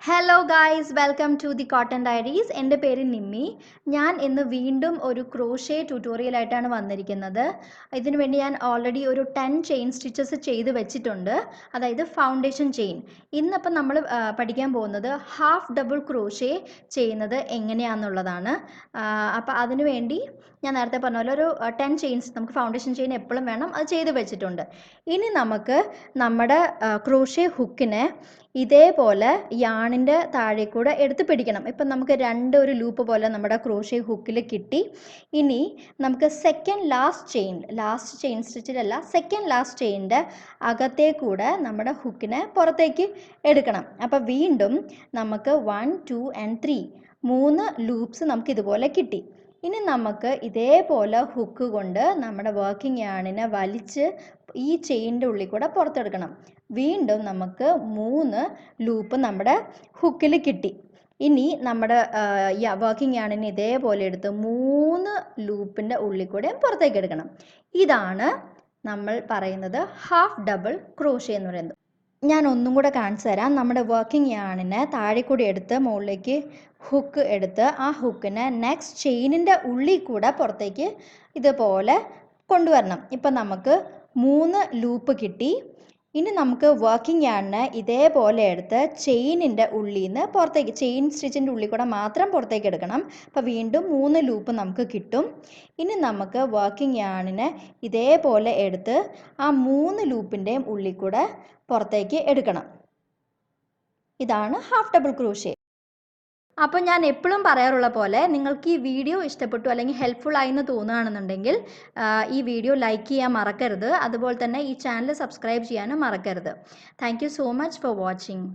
Hello guys, welcome to the cotton diaries. എൻ്റെ പേര് നിമ്മി. ഞാൻ ഇന്ന് വീണ്ടും ഒരു ക്രോഷേ ട്യൂട്ടോറിയലായിട്ടാണ് വന്നിരിക്കുന്നത്. ഇതിനു വേണ്ടി ഞാൻ ഓൾറെഡി ഒരു 10 ചെയിൻ സ്റ്റിച്ചസ് ചെയ്ത് വെച്ചിട്ടുണ്ട്, അതായത് ഫൗണ്ടേഷൻ ചെയിൻ. ഇന്നിപ്പം നമ്മൾ പഠിക്കാൻ പോകുന്നത് ഹാഫ് ഡബിൾ ക്രോഷേ ചെയ്യുന്നത് എങ്ങനെയാണെന്നുള്ളതാണ്. അപ്പോൾ അതിനു വേണ്ടി ഞാൻ നേരത്തെ പറഞ്ഞ പോലെ ഒരു 10 ചെയിൻസ് നമുക്ക് ഫൗണ്ടേഷൻ ചെയിൻ എപ്പോഴും വേണം, അത് ചെയ്ത് വെച്ചിട്ടുണ്ട്. ഇനി നമുക്ക് നമ്മുടെ ക്രോഷേ ഹുക്കിനെ ഇതേപോലെ യാണിൻ്റെ താഴെ കൂടെ എടുത്ത് പിടിക്കണം. ഇപ്പം നമുക്ക് ഒരു ലൂപ്പ് പോലെ നമ്മുടെ ക്രോഷേ ഹുക്കിൽ കിട്ടി. ഇനി നമുക്ക് ലാസ്റ്റ് ചെയിൻ സ്റ്റിച്ചിലല്ല, സെക്കൻഡ് ലാസ്റ്റ് ചെയിനിൻ്റെ അകത്തേ കൂടെ നമ്മുടെ ഹുക്കിനെ പുറത്തേക്ക് എടുക്കണം. അപ്പോൾ വീണ്ടും നമുക്ക് 1 2 and 3 ലൂപ്സ് നമുക്ക് ഇതുപോലെ കിട്ടി. ഇനി നമുക്ക് ഇതേപോലെ ഹുക്ക് കൊണ്ട് നമ്മുടെ വർക്കിംഗ് യാണിനെ വലിച്ച് ഈ ചെയിനിൻ്റെ ഉള്ളിൽ കൂടെ പുറത്തെടുക്കണം. വീണ്ടും നമുക്ക് 3 ലൂപ്പ് നമ്മുടെ ഹുക്കിൽ കിട്ടി. ഇനി നമ്മുടെ വർക്കിംഗ് യാണിനെ ഇതേപോലെ എടുത്ത് 3 ലൂപ്പിൻ്റെ ഉള്ളിൽ കൂടെ പുറത്തേക്ക് എടുക്കണം. ഇതാണ് നമ്മൾ പറയുന്നത് ഹാഫ് ഡബിൾ ക്രോഷേ എന്ന് പറയുന്നത്. ഞാൻ ഒന്നും കൂടെ കാണിച്ചു തരാം. നമ്മുടെ വർക്കിംഗ് യാണിനെ താഴെ കൂടി എടുത്ത് മുകളിലേക്ക് ഹുക്ക് എടുത്ത് ആ ഹുക്കിനെ നെക്സ്റ്റ് ചെയിനിൻ്റെ ഉള്ളിൽ കൂടെ പുറത്തേക്ക് ഇതുപോലെ കൊണ്ടുവരണം. ഇപ്പം നമുക്ക് 3 ലൂപ്പ് കിട്ടി. ഇനി നമുക്ക് വർക്കിംഗ് യാണിനെ ഇതേപോലെ എടുത്ത് ചെയിനിൻ്റെ ഉള്ളിൽ നിന്ന് പുറത്തേക്ക്, ചെയിൻ സ്റ്റിച്ചിൻ്റെ ഉള്ളിൽ കൂടെ മാത്രം പുറത്തേക്ക് എടുക്കണം. അപ്പോൾ വീണ്ടും 3 ലൂപ്പ് നമുക്ക് കിട്ടും. ഇനി നമുക്ക് വർക്കിംഗ് യാണിനെ ഇതേപോലെ എടുത്ത് ആ 3 ലൂപ്പിൻ്റെയും ഉള്ളിൽ കൂടെ പുറത്തേക്ക് എടുക്കണം. ഇതാണ് ഹാഫ് ഡബിൾ ക്രോഷേ. അപ്പോൾ ഞാൻ എപ്പോഴും പറയാറുള്ള പോലെ നിങ്ങൾക്ക് ഈ വീഡിയോ ഇഷ്ടപ്പെട്ടു അല്ലെങ്കിൽ ഹെൽപ്ഫുൾ ആയി എന്ന് തോന്നുകയാണെന്നുണ്ടെങ്കിൽ ഈ വീഡിയോ ലൈക്ക് ചെയ്യാൻ മറക്കരുത്. അതുപോലെ തന്നെ ഈ ചാനൽ സബ്സ്ക്രൈബ് ചെയ്യാനും മറക്കരുത്. Thank you so much for watching.